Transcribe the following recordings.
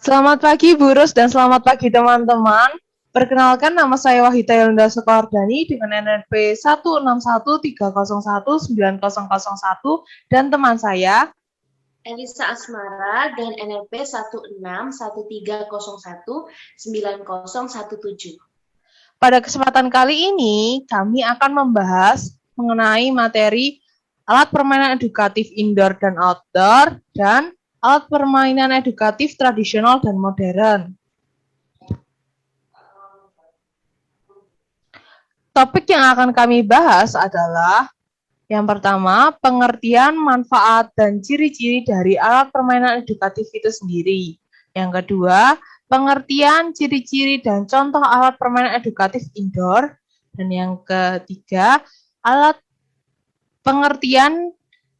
Selamat pagi Bu Rus dan selamat pagi teman-teman. Perkenalkan nama saya Wahida Yolanda Sukardani dengan NNP 16130190001 dan teman saya Elisa Asmara dengan NLP 1613019017. pada kesempatan kali ini kami akan membahas mengenai materi alat permainan edukatif indoor dan outdoor dan alat permainan edukatif tradisional dan modern. Topik yang akan kami bahas adalah yang pertama, pengertian, manfaat, dan ciri-ciri dari alat permainan edukatif itu sendiri. Yang kedua, pengertian, ciri-ciri, dan contoh alat permainan edukatif indoor. Dan yang ketiga, alat pengertian,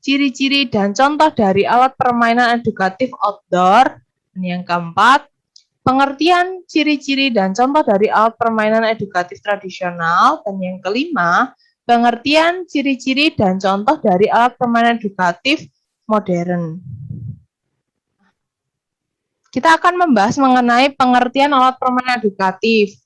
ciri-ciri, dan contoh dari alat permainan edukatif outdoor. Dan yang keempat, pengertian, ciri-ciri, dan contoh dari alat permainan edukatif tradisional. Dan yang kelima, pengertian, ciri-ciri, dan contoh dari alat permainan edukatif modern. Kita akan membahas mengenai pengertian alat permainan edukatif.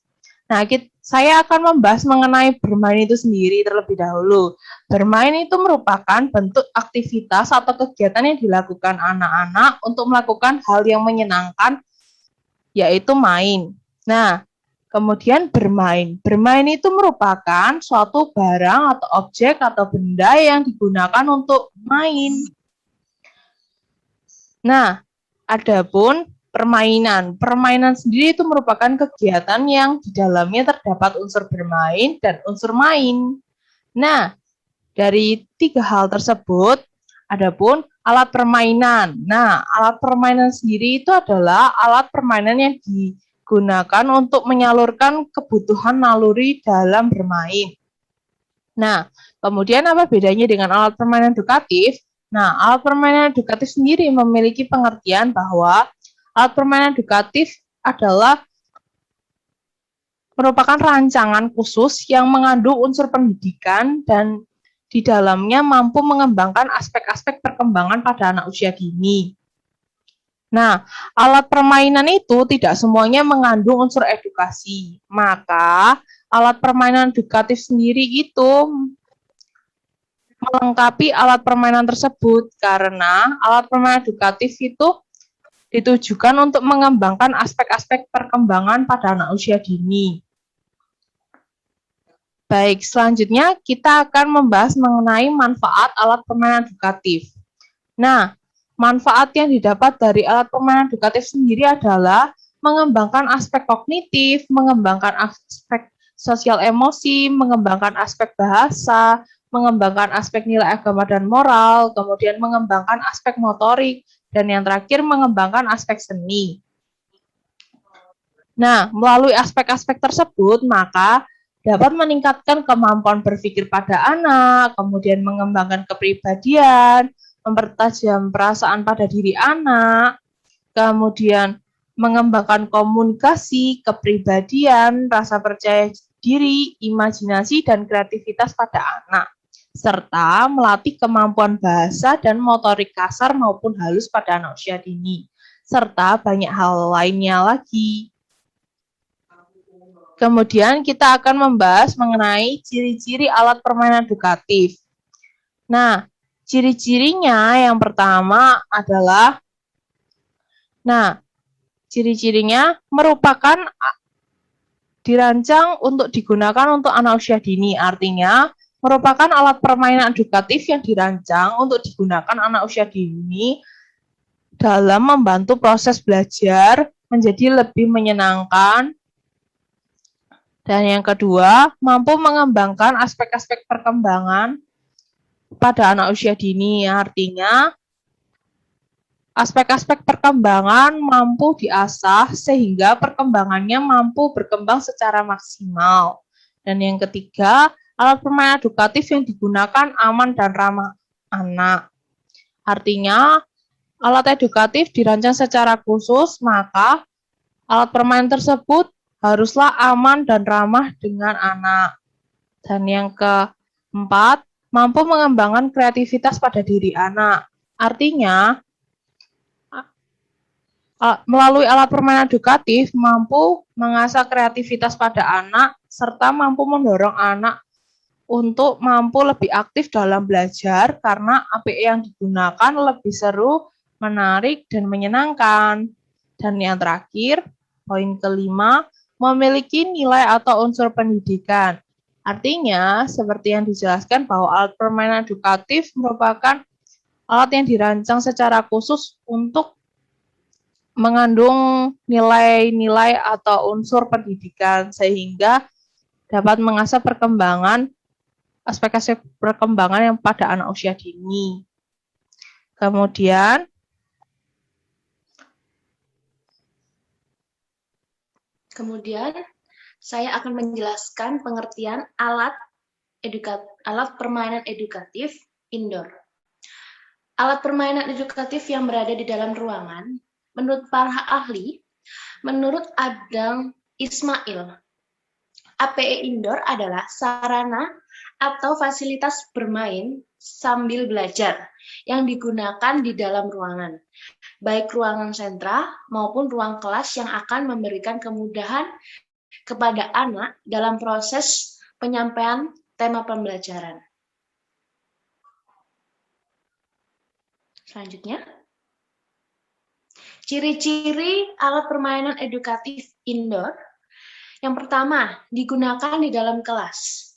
Nah, saya akan membahas mengenai bermain itu sendiri terlebih dahulu. Bermain itu merupakan bentuk aktivitas atau kegiatan yang dilakukan anak-anak untuk melakukan hal yang menyenangkan, yaitu main. Nah, kemudian bermain. Bermain itu merupakan suatu barang atau objek atau benda yang digunakan untuk main. Nah, adapun permainan. Permainan sendiri itu merupakan kegiatan yang di dalamnya terdapat unsur bermain dan unsur main. Nah, dari tiga hal tersebut, adapun alat permainan. Nah, alat permainan sendiri itu adalah alat permainan yang digunakan untuk menyalurkan kebutuhan naluri dalam bermain. Nah, kemudian apa bedanya dengan alat permainan edukatif? Nah, alat permainan edukatif sendiri memiliki pengertian bahwa alat permainan edukatif adalah merupakan rancangan khusus yang mengandung unsur pendidikan dan di dalamnya mampu mengembangkan aspek-aspek perkembangan pada anak usia dini. Nah, alat permainan itu tidak semuanya mengandung unsur edukasi. Maka, alat permainan edukatif sendiri itu melengkapi alat permainan tersebut karena alat permainan edukatif itu ditujukan untuk mengembangkan aspek-aspek perkembangan pada anak usia dini. Baik, selanjutnya kita akan membahas mengenai manfaat alat permainan edukatif. Nah, manfaat yang didapat dari alat permainan edukatif sendiri adalah mengembangkan aspek kognitif, mengembangkan aspek sosial emosi, mengembangkan aspek bahasa, mengembangkan aspek nilai agama dan moral, kemudian mengembangkan aspek motorik, dan yang terakhir mengembangkan aspek seni. Nah, melalui aspek-aspek tersebut, maka dapat meningkatkan kemampuan berpikir pada anak, kemudian mengembangkan kepribadian, mempertajam perasaan pada diri anak, kemudian mengembangkan komunikasi, kepribadian, rasa percaya diri, imajinasi, dan kreativitas pada anak, serta melatih kemampuan bahasa dan motorik kasar maupun halus pada anak usia dini, serta banyak hal lainnya lagi. Kemudian kita akan membahas mengenai ciri-ciri alat permainan edukatif. Nah, ciri-cirinya yang pertama adalah, ciri-cirinya merupakan dirancang untuk digunakan untuk anak usia dini, artinya merupakan alat permainan edukatif yang dirancang untuk digunakan anak usia dini dalam membantu proses belajar menjadi lebih menyenangkan. Dan yang kedua, mampu mengembangkan aspek-aspek perkembangan pada anak usia dini, artinya aspek-aspek perkembangan mampu diasah sehingga perkembangannya mampu berkembang secara maksimal. Dan yang ketiga, alat permainan edukatif yang digunakan aman dan ramah anak. Artinya, alat edukatif dirancang secara khusus, maka alat permainan tersebut haruslah aman dan ramah dengan anak. Dan yang keempat, mampu mengembangkan kreativitas pada diri anak. Artinya, Melalui alat permainan edukatif mampu mengasah kreativitas pada anak serta mampu mendorong anak untuk mampu lebih aktif dalam belajar karena APE yang digunakan lebih seru, menarik, dan menyenangkan. Dan yang terakhir, poin kelima, memiliki nilai atau unsur pendidikan. Artinya, seperti yang dijelaskan bahwa alat permainan edukatif merupakan alat yang dirancang secara khusus untuk mengandung nilai-nilai atau unsur pendidikan sehingga dapat mengasah aspek-aspek perkembangan yang pada anak usia dini. Kemudian saya akan menjelaskan pengertian alat permainan edukatif indoor. Alat permainan edukatif yang berada di dalam ruangan, menurut para ahli, menurut Adam Ismail, APE indoor adalah sarana atau fasilitas bermain sambil belajar yang digunakan di dalam ruangan, baik ruangan sentra maupun ruang kelas yang akan memberikan kemudahan kepada anak dalam proses penyampaian tema pembelajaran. Selanjutnya, ciri-ciri alat permainan edukatif indoor. Yang pertama, digunakan di dalam kelas,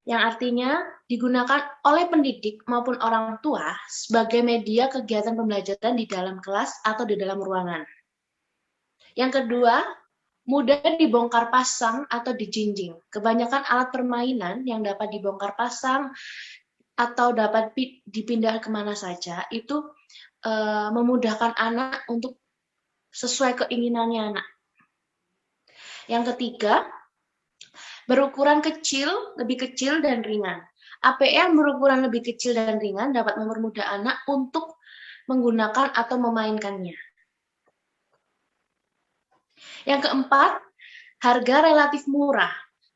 yang artinya digunakan oleh pendidik maupun orang tua sebagai media kegiatan pembelajaran di dalam kelas atau di dalam ruangan. Yang kedua, mudah dibongkar pasang atau dijinjing. Kebanyakan alat permainan yang dapat dibongkar pasang atau dapat dipindah kemana saja itu memudahkan anak untuk sesuai keinginannya anak. Yang ketiga, berukuran kecil, lebih kecil dan ringan. APE yang berukuran lebih kecil dan ringan dapat mempermudah anak untuk menggunakan atau memainkannya. Yang keempat, harga relatif murah.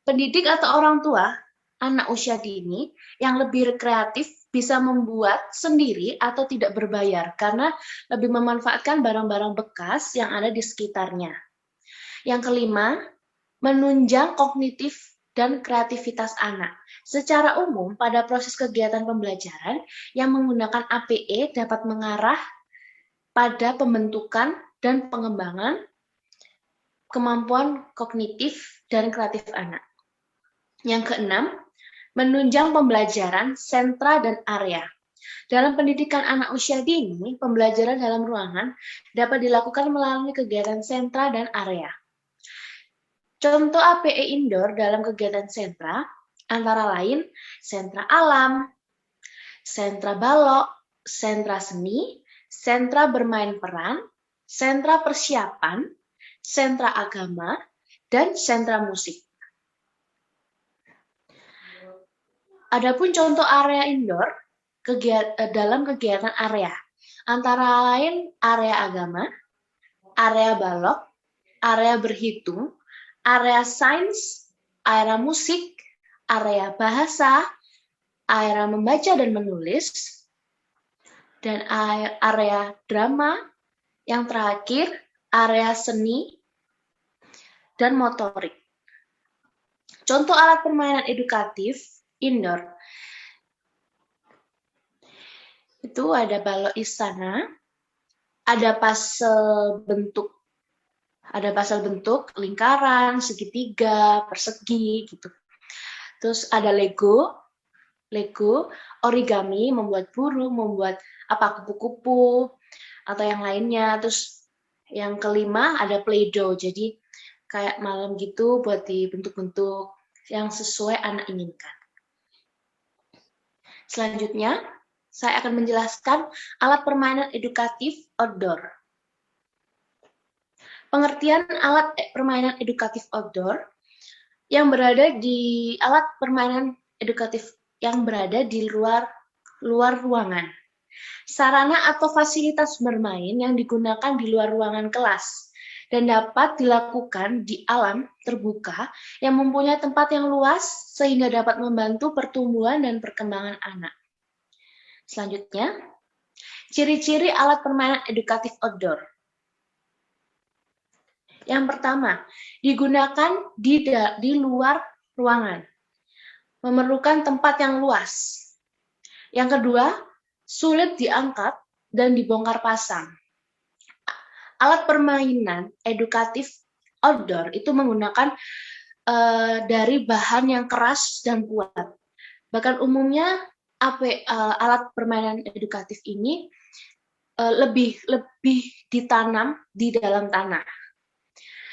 Pendidik atau orang tua anak usia dini yang lebih kreatif bisa membuat sendiri atau tidak berbayar karena lebih memanfaatkan barang-barang bekas yang ada di sekitarnya. Yang kelima, menunjang kognitif dan kreativitas anak. Secara umum, pada proses kegiatan pembelajaran yang menggunakan APE dapat mengarah pada pembentukan dan pengembangan kemampuan kognitif dan kreatif anak. Yang keenam, menunjang pembelajaran sentra dan area. Dalam pendidikan anak usia dini, pembelajaran dalam ruangan dapat dilakukan melalui kegiatan sentra dan area. Contoh APE indoor dalam kegiatan sentra antara lain sentra alam, sentra balok, sentra seni, sentra bermain peran, sentra persiapan, sentra agama, dan sentra musik. Adapun contoh area indoor dalam kegiatan area, antara lain area agama, area balok, area berhitung, area sains, area musik, area bahasa, area membaca dan menulis, dan area drama, yang terakhir area seni dan motorik. Contoh alat permainan edukatif indoor itu ada balok istana, ada puzzle bentuk lingkaran, segitiga, persegi gitu. Terus ada Lego, origami, membuat burung, membuat kupu-kupu atau yang lainnya. Terus yang kelima ada Play-Doh, jadi kayak malam gitu buat dibentuk-bentuk yang sesuai anak inginkan. Selanjutnya, saya akan menjelaskan alat permainan edukatif outdoor. Pengertian alat permainan edukatif outdoor yang berada di alat permainan edukatif yang berada di luar ruangan. Sarana atau fasilitas bermain yang digunakan di luar ruangan kelas dan dapat dilakukan di alam terbuka yang mempunyai tempat yang luas sehingga dapat membantu pertumbuhan dan perkembangan anak. Selanjutnya, ciri-ciri alat permainan edukatif outdoor. Yang pertama, digunakan di luar ruangan, memerlukan tempat yang luas. Yang kedua, sulit diangkat dan dibongkar pasang. Alat permainan edukatif outdoor itu menggunakan dari bahan yang keras dan kuat. Bahkan umumnya alat permainan edukatif ini lebih ditanam di dalam tanah.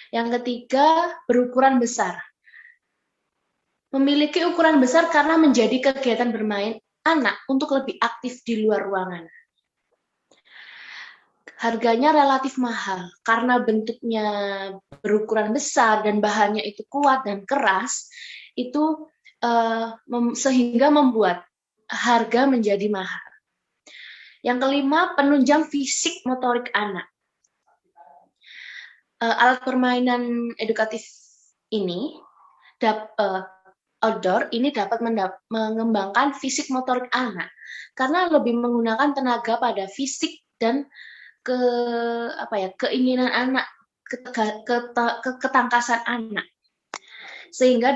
Yang ketiga, berukuran besar. Memiliki ukuran besar karena menjadi kegiatan bermain anak untuk lebih aktif di luar ruangan. Harganya relatif mahal karena bentuknya berukuran besar dan bahannya itu kuat dan keras, itu sehingga membuat harga menjadi mahal. Yang kelima, penunjang fisik motorik anak. Alat permainan edukatif ini outdoor ini dapat mengembangkan fisik motorik anak karena lebih menggunakan tenaga pada fisik dan keinginan anak, ketangkasan anak, sehingga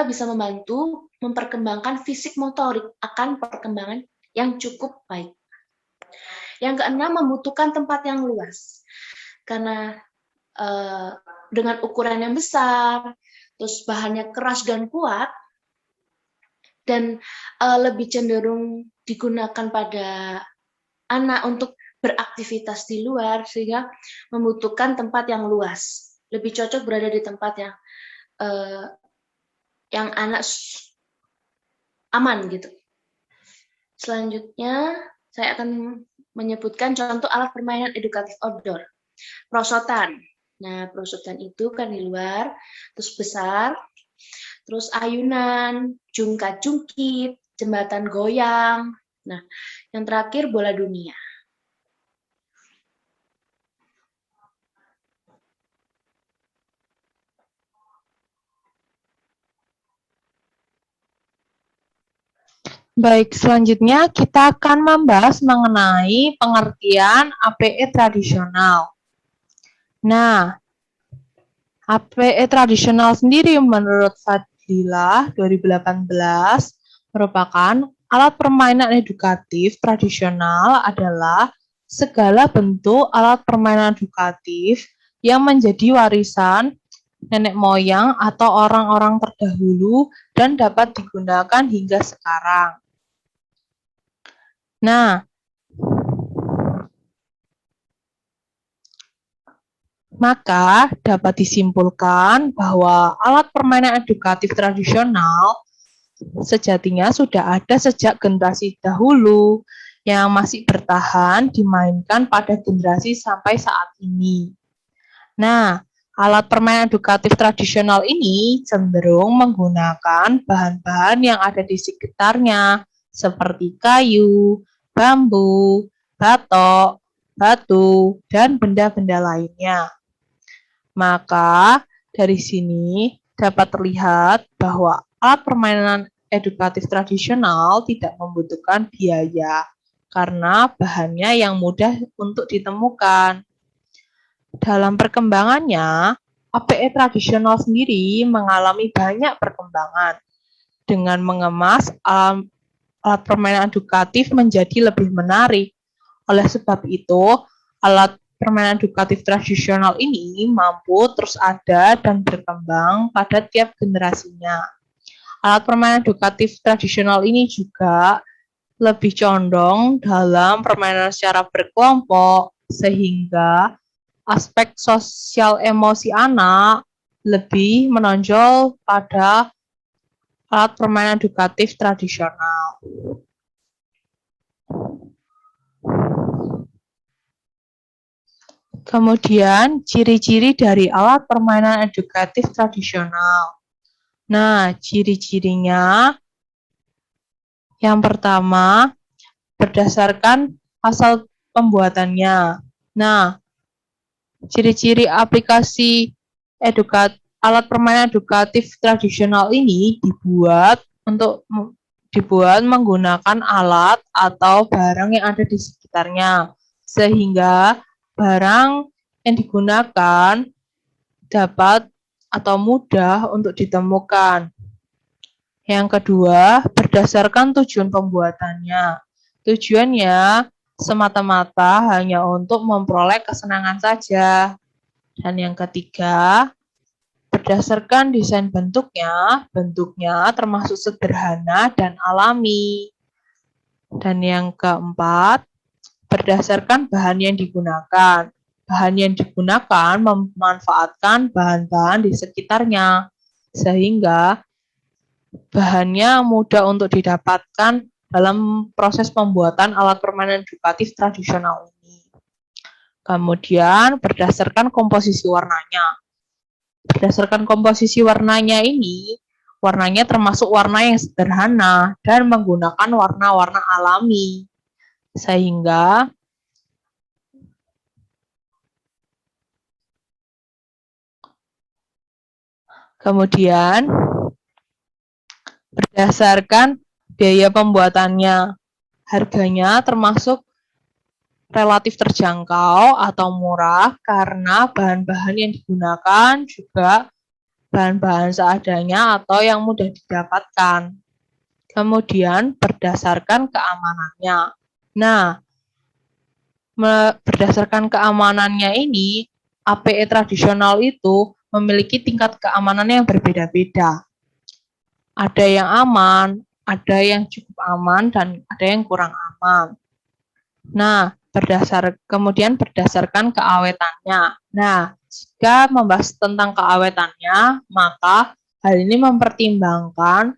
bisa membantu memperkembangkan fisik motorik akan perkembangan yang cukup baik. Yang keenam, membutuhkan tempat yang luas karena dengan ukuran yang besar, terus bahannya keras dan kuat, dan lebih cenderung digunakan pada anak untuk beraktivitas di luar, sehingga membutuhkan tempat yang luas. Lebih cocok berada di tempat yang anak aman gitu. Selanjutnya, saya akan menyebutkan contoh alat permainan edukatif outdoor. Perosotan. Nah, perosotan itu kan di luar, terus besar, terus ayunan, jungkat-jungkit, jembatan goyang. Nah, yang terakhir bola dunia. Baik, selanjutnya kita akan membahas mengenai pengertian APE tradisional. Nah, APE tradisional sendiri menurut Fadilah 2018 merupakan alat permainan edukatif tradisional adalah segala bentuk alat permainan edukatif yang menjadi warisan nenek moyang atau orang-orang terdahulu dan dapat digunakan hingga sekarang. Nah, maka dapat disimpulkan bahwa alat permainan edukatif tradisional sejatinya sudah ada sejak generasi dahulu yang masih bertahan dimainkan pada generasi sampai saat ini. Nah, alat permainan edukatif tradisional ini cenderung menggunakan bahan-bahan yang ada di sekitarnya, seperti kayu, bambu, batok, batu, dan benda-benda lainnya. Maka, dari sini dapat terlihat bahwa alat permainan edukatif tradisional tidak membutuhkan biaya, karena bahannya yang mudah untuk ditemukan. Dalam perkembangannya, APE tradisional sendiri mengalami banyak perkembangan dengan mengemas alat permainan edukatif menjadi lebih menarik. Oleh sebab itu, alat permainan edukatif tradisional ini mampu terus ada dan berkembang pada tiap generasinya. Alat permainan edukatif tradisional ini juga lebih condong dalam permainan secara berkelompok, sehingga aspek sosial emosi anak lebih menonjol pada alat permainan edukatif tradisional. Kemudian, ciri-ciri dari alat permainan edukatif tradisional. Nah, ciri-cirinya yang pertama, berdasarkan asal pembuatannya. Nah, ciri-ciri aplikasi alat permainan edukatif tradisional ini dibuat menggunakan alat atau barang yang ada di sekitarnya, sehingga barang yang digunakan dapat atau mudah untuk ditemukan. Yang kedua, berdasarkan tujuan pembuatannya. Tujuannya semata-mata hanya untuk memperoleh kesenangan saja. Dan yang ketiga, berdasarkan desain bentuknya termasuk sederhana dan alami. Dan yang keempat, berdasarkan bahan yang digunakan. Bahan yang digunakan memanfaatkan bahan-bahan di sekitarnya, sehingga bahannya mudah untuk didapatkan dalam proses pembuatan alat permainan edukatif tradisional ini. Kemudian, berdasarkan komposisi warnanya. Berdasarkan komposisi warnanya ini, warnanya termasuk warna yang sederhana dan menggunakan warna-warna alami. Sehingga kemudian berdasarkan biaya pembuatannya, harganya termasuk relatif terjangkau atau murah karena bahan-bahan yang digunakan juga bahan-bahan seadanya atau yang mudah didapatkan. Kemudian berdasarkan keamanannya. Nah, berdasarkan keamanannya ini, APE tradisional itu memiliki tingkat keamanan yang berbeda-beda. Ada yang aman, ada yang cukup aman, dan ada yang kurang aman. Nah, kemudian berdasarkan keawetannya. Nah, jika membahas tentang keawetannya, maka hal ini mempertimbangkan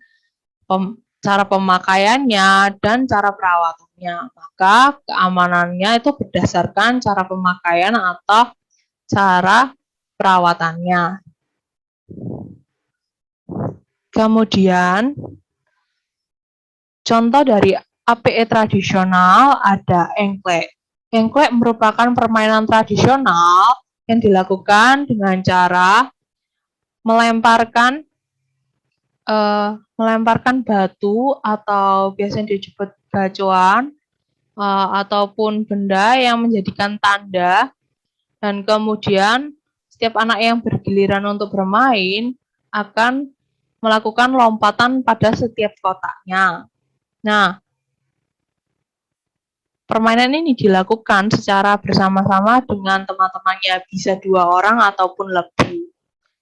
cara pemakaiannya dan cara perawatannya. Maka keamanannya itu berdasarkan cara pemakaian atau cara perawatannya. Kemudian, contoh dari APE tradisional ada engklek. Engklek merupakan permainan tradisional yang dilakukan dengan cara melemparkan batu atau biasanya disebut gacuan ataupun benda yang menjadikan tanda, dan kemudian setiap anak yang bergiliran untuk bermain akan melakukan lompatan pada setiap kotaknya. Nah, permainan ini dilakukan secara bersama-sama dengan teman-temannya, bisa 2 orang ataupun lebih.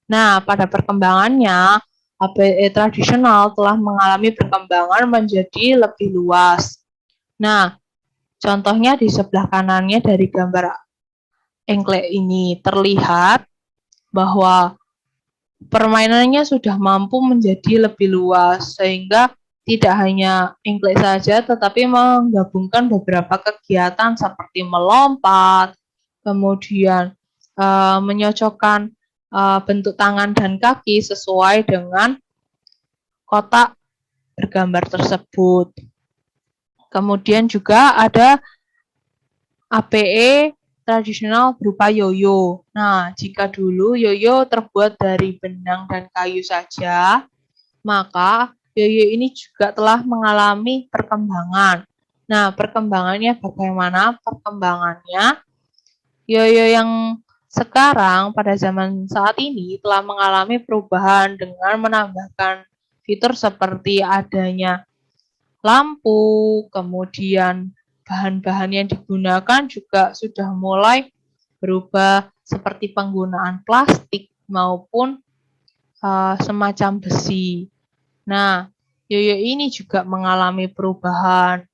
Nah, pada perkembangannya, APE tradisional telah mengalami perkembangan menjadi lebih luas. Nah, contohnya di sebelah kanannya dari gambar engklek ini terlihat bahwa permainannya sudah mampu menjadi lebih luas, sehingga tidak hanya engklek saja, tetapi menggabungkan beberapa kegiatan seperti melompat, kemudian menyocokkan bentuk tangan dan kaki sesuai dengan kotak bergambar tersebut. Kemudian juga ada APE tradisional berupa yoyo. Nah, jika dulu yoyo terbuat dari benang dan kayu saja, maka yoyo ini juga telah mengalami perkembangan. Nah, perkembangannya bagaimana? Perkembangannya, yoyo yang sekarang pada zaman saat ini telah mengalami perubahan dengan menambahkan fitur seperti adanya lampu, kemudian bahan-bahan yang digunakan juga sudah mulai berubah seperti penggunaan plastik maupun semacam besi. Nah, yoyo ini juga mengalami perubahan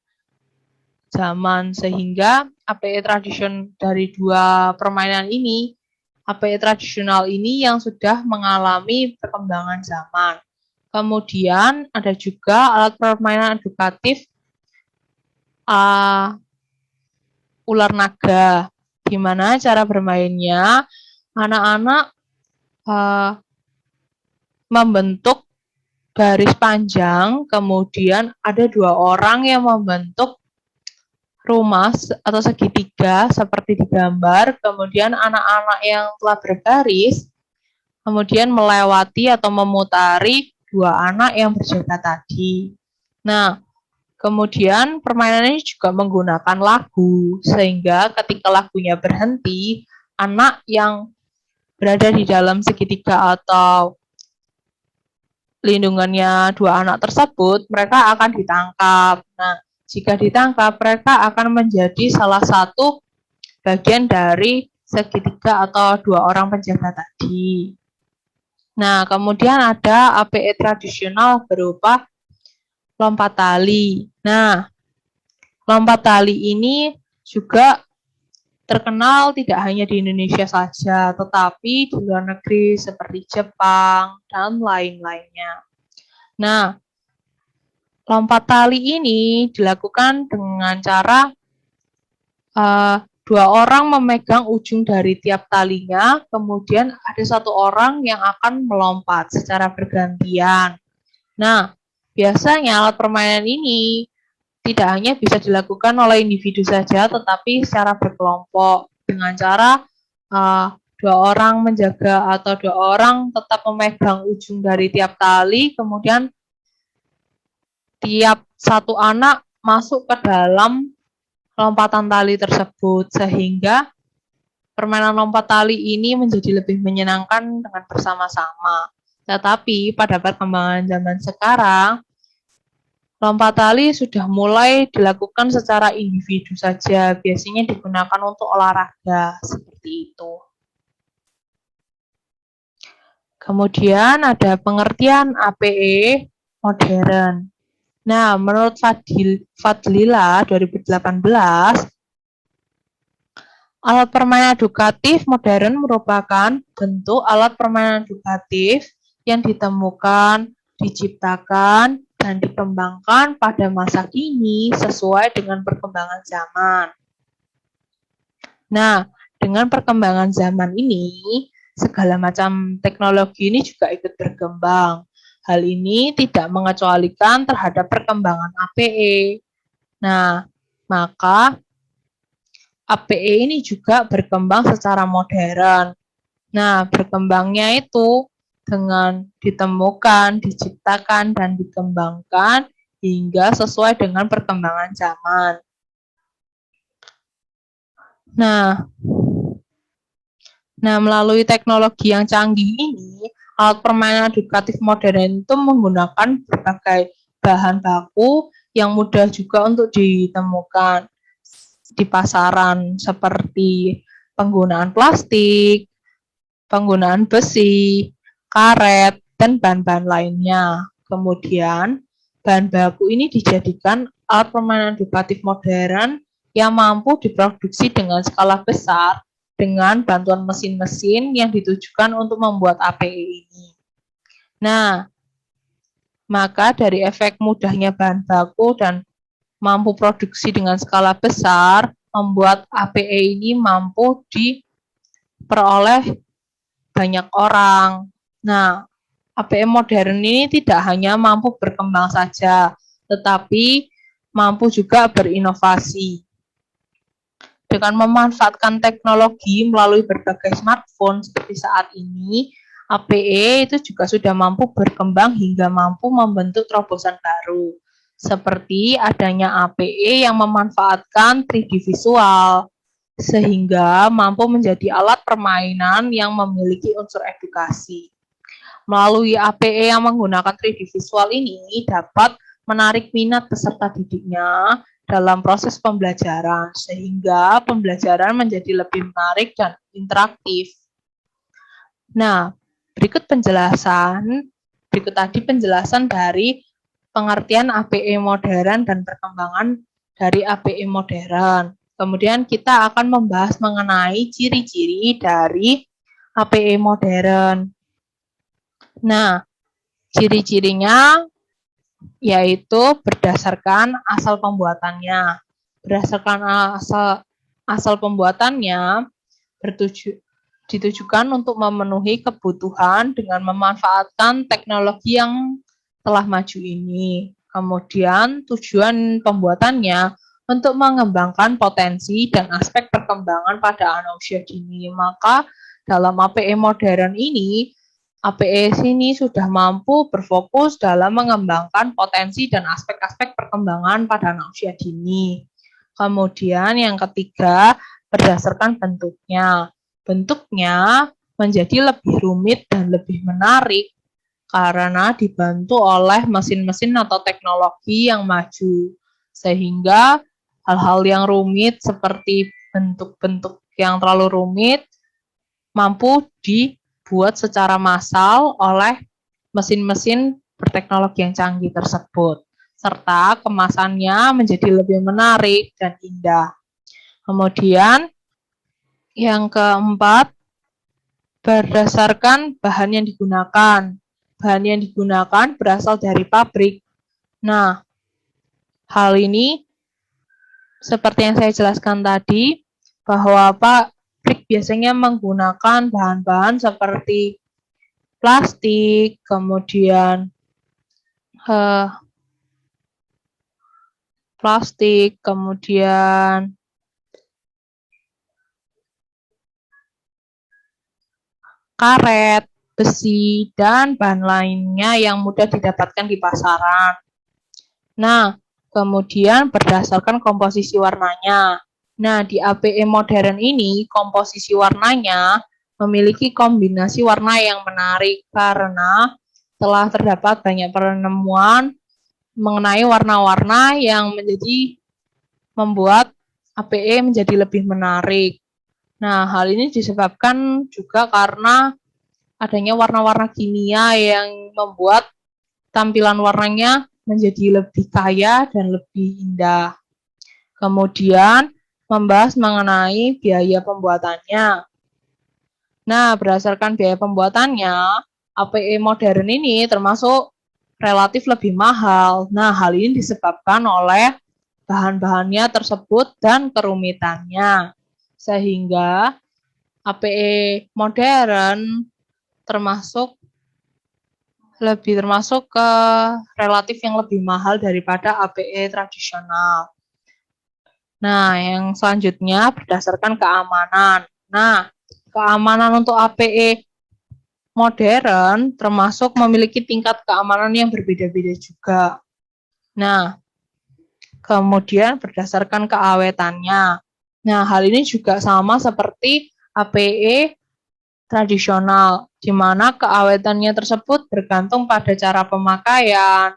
zaman sehingga APE tradisional dari 2 permainan ini, APE tradisional ini yang sudah mengalami perkembangan zaman. Kemudian ada juga alat permainan edukatif ular naga, di mana cara bermainnya anak-anak membentuk garis panjang, kemudian ada 2 orang yang membentuk rumah atau segitiga seperti di gambar, kemudian anak-anak yang telah berbaris kemudian melewati atau memutari 2 anak yang berjaga tadi. Nah, kemudian permainan ini juga menggunakan lagu, sehingga ketika lagunya berhenti, anak yang berada di dalam segitiga atau lindungannya dua anak tersebut, mereka akan ditangkap. Nah, jika ditangkap, mereka akan menjadi salah satu bagian dari segitiga atau dua orang penjaga tadi. Nah, kemudian ada APE tradisional berupa lompat tali. Nah, lompat tali ini juga terkenal tidak hanya di Indonesia saja, tetapi di luar negeri seperti Jepang dan lain-lainnya. Nah, lompat tali ini dilakukan dengan cara dua orang memegang ujung dari tiap talinya, kemudian ada satu orang yang akan melompat secara bergantian. Nah, biasanya alat permainan ini tidak hanya bisa dilakukan oleh individu saja, tetapi secara berkelompok dengan cara dua orang menjaga atau dua orang tetap memegang ujung dari tiap tali, kemudian tiap satu anak masuk ke dalam lompatan tali tersebut, sehingga permainan lompat tali ini menjadi lebih menyenangkan dengan bersama-sama. Tetapi pada perkembangan zaman sekarang, lompat tali sudah mulai dilakukan secara individu saja, biasanya digunakan untuk olahraga, seperti itu. Kemudian ada pengertian APE modern. Nah, menurut Fadlila 2018, alat permainan edukatif modern merupakan bentuk alat permainan edukatif yang ditemukan, diciptakan, dan dikembangkan pada masa kini sesuai dengan perkembangan zaman. Nah, dengan perkembangan zaman ini, segala macam teknologi ini juga ikut berkembang. Hal ini tidak mengecualikan terhadap perkembangan APE. Nah, maka APE ini juga berkembang secara modern. Nah, berkembangnya itu dengan ditemukan, diciptakan, dan dikembangkan hingga sesuai dengan perkembangan zaman. Nah, melalui teknologi yang canggih ini, alat permainan edukatif modern itu menggunakan berbagai bahan baku yang mudah juga untuk ditemukan di pasaran, seperti penggunaan plastik, penggunaan besi, karet, dan bahan-bahan lainnya. Kemudian, bahan baku ini dijadikan alat permainan edukatif modern yang mampu diproduksi dengan skala besar dengan bantuan mesin-mesin yang ditujukan untuk membuat APE ini. Nah, maka dari efek mudahnya bahan baku dan mampu produksi dengan skala besar, membuat APE ini mampu diperoleh banyak orang. Nah, APE modern ini tidak hanya mampu berkembang saja, tetapi mampu juga berinovasi. Dengan memanfaatkan teknologi melalui berbagai smartphone seperti saat ini, APE itu juga sudah mampu berkembang hingga mampu membentuk terobosan baru, seperti adanya APE yang memanfaatkan 3D visual, sehingga mampu menjadi alat permainan yang memiliki unsur edukasi. Melalui APE yang menggunakan 3D visual ini dapat menarik minat peserta didiknya dalam proses pembelajaran, sehingga pembelajaran menjadi lebih menarik dan interaktif. Nah, berikut tadi penjelasan dari pengertian APE modern dan perkembangan dari APE modern. Kemudian kita akan membahas mengenai ciri-ciri dari APE modern. Nah, ciri-cirinya yaitu berdasarkan asal pembuatannya. Berdasarkan asal pembuatannya ditujukan untuk memenuhi kebutuhan dengan memanfaatkan teknologi yang telah maju ini. Kemudian tujuan pembuatannya untuk mengembangkan potensi dan aspek perkembangan pada anak usia dini. Maka dalam APE modern ini, APE ini sudah mampu berfokus dalam mengembangkan potensi dan aspek-aspek perkembangan pada anak usia dini. Kemudian yang ketiga, berdasarkan bentuknya. bentuknya menjadi lebih rumit dan lebih menarik karena dibantu oleh mesin-mesin atau teknologi yang maju. Sehingga hal-hal yang rumit seperti bentuk-bentuk yang terlalu rumit mampu dibuat secara massal oleh mesin-mesin berteknologi yang canggih tersebut, serta kemasannya menjadi lebih menarik dan indah. Kemudian yang keempat, berdasarkan bahan yang digunakan. Bahan yang digunakan berasal dari pabrik. Nah, hal ini seperti yang saya jelaskan tadi, bahwa pabrik biasanya menggunakan bahan-bahan seperti plastik, kemudian eh, karet, besi, dan bahan lainnya yang mudah didapatkan di pasaran. Nah, kemudian berdasarkan komposisi warnanya. Nah, di APE modern ini, komposisi warnanya memiliki kombinasi warna yang menarik karena telah terdapat banyak penemuan mengenai warna-warna yang membuat APE menjadi lebih menarik. Nah, hal ini disebabkan juga karena adanya warna-warna kimia yang membuat tampilan warnanya menjadi lebih kaya dan lebih indah. Kemudian, membahas mengenai biaya pembuatannya. Nah, berdasarkan biaya pembuatannya, APE modern ini termasuk relatif lebih mahal. Nah, hal ini disebabkan oleh bahan-bahannya tersebut dan kerumitannya. Sehingga APE modern termasuk ke relatif yang lebih mahal daripada APE tradisional. Nah, yang selanjutnya berdasarkan keamanan. Nah, keamanan untuk APE modern termasuk memiliki tingkat keamanan yang berbeda-beda juga. Nah, kemudian berdasarkan keawetannya. Nah, hal ini juga sama seperti APE tradisional, di mana keawetannya tersebut bergantung pada cara pemakaian,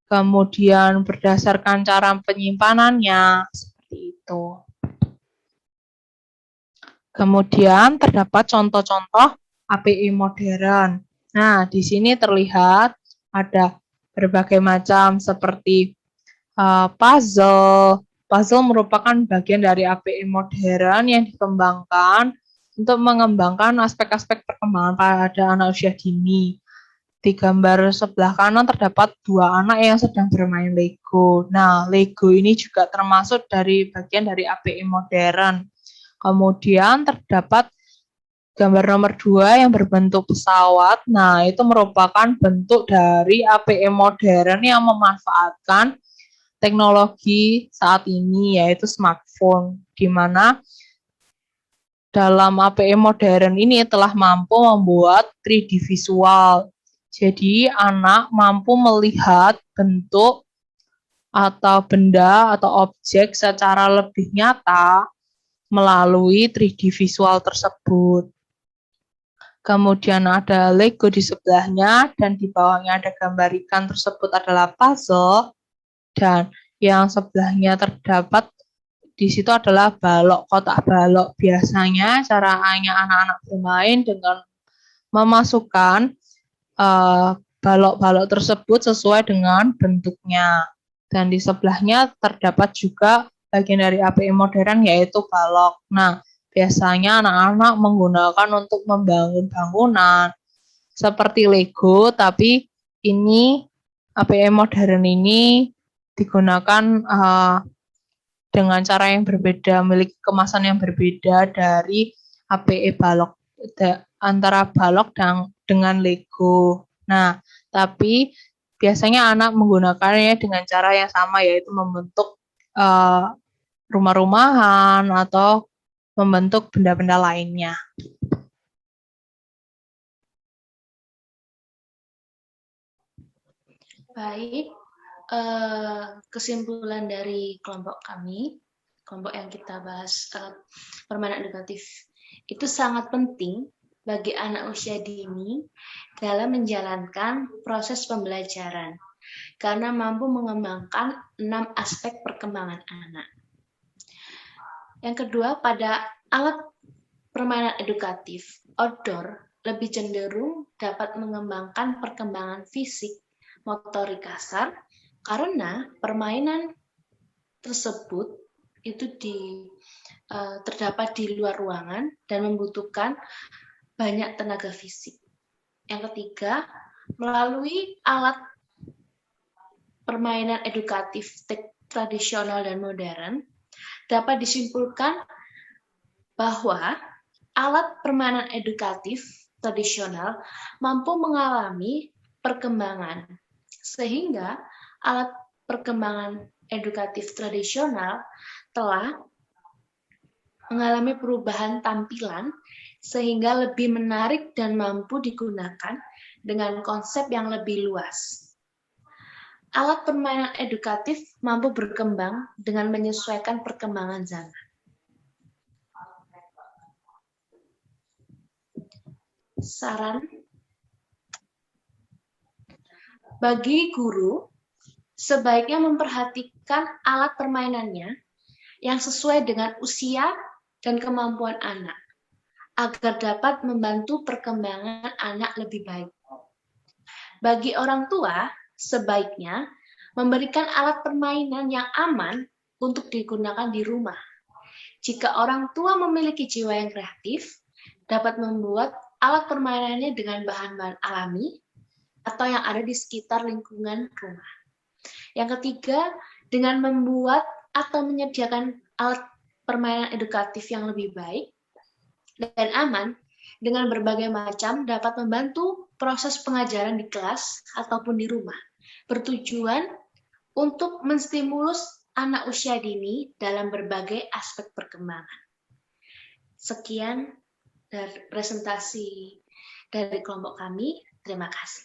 kemudian berdasarkan cara penyimpanannya, seperti itu. Kemudian terdapat contoh-contoh API modern. Nah, di sini terlihat ada berbagai macam seperti puzzle. Puzzle merupakan bagian dari API modern yang dikembangkan untuk mengembangkan aspek-aspek perkembangan pada anak usia dini. Di gambar sebelah kanan terdapat dua anak yang sedang bermain Lego. Nah, Lego ini juga termasuk dari bagian dari API modern. Kemudian terdapat gambar nomor 2 yang berbentuk pesawat. Nah, itu merupakan bentuk dari API modern yang memanfaatkan teknologi saat ini, yaitu smartphone, di mana dalam API modern ini telah mampu membuat 3D visual. Jadi, anak mampu melihat bentuk atau benda atau objek secara lebih nyata melalui 3D visual tersebut. Kemudian ada Lego di sebelahnya, dan di bawahnya ada gambar ikan tersebut adalah puzzle, dan yang sebelahnya terdapat di situ adalah balok, kotak balok. Biasanya caranya anak-anak bermain dengan memasukkan balok-balok tersebut sesuai dengan bentuknya. Dan di sebelahnya terdapat juga bagian dari API modern, yaitu balok. Nah, biasanya anak-anak menggunakan untuk membangun bangunan seperti Lego, tapi ini API modern ini digunakan dengan cara yang berbeda, memiliki kemasan yang berbeda dari API balok, antara balok dengan Lego. Nah, tapi biasanya anak menggunakannya dengan cara yang sama, yaitu membentuk rumah-rumahan atau membentuk benda-benda lainnya. Baik, kesimpulan dari kelompok kami, kelompok yang kita bahas permainan edukatif itu sangat penting bagi anak usia dini dalam menjalankan proses pembelajaran, karena mampu mengembangkan 6 aspek perkembangan anak. Yang kedua, pada alat permainan edukatif outdoor lebih cenderung dapat mengembangkan perkembangan fisik, motorik kasar, karena permainan tersebut itu terdapat di luar ruangan dan membutuhkan banyak tenaga fisik. Yang ketiga, melalui alat permainan edukatif tradisional dan modern, dapat disimpulkan bahwa alat permainan edukatif tradisional mampu mengalami perkembangan, sehingga alat perkembangan edukatif tradisional telah mengalami perubahan tampilan sehingga lebih menarik dan mampu digunakan dengan konsep yang lebih luas. Alat permainan edukatif mampu berkembang dengan menyesuaikan perkembangan zaman. Saran bagi guru, sebaiknya memperhatikan alat permainannya yang sesuai dengan usia dan kemampuan anak, agar dapat membantu perkembangan anak lebih baik. Bagi orang tua, sebaiknya memberikan alat permainan yang aman untuk digunakan di rumah. Jika orang tua memiliki jiwa yang kreatif, dapat membuat alat permainannya dengan bahan-bahan alami atau yang ada di sekitar lingkungan rumah. Yang ketiga, dengan membuat atau menyediakan alat permainan edukatif yang lebih baik dan aman dengan berbagai macam dapat membantu proses pengajaran di kelas ataupun di rumah, bertujuan untuk menstimulus anak usia dini dalam berbagai aspek perkembangan. Sekian dari presentasi dari kelompok kami. Terima kasih.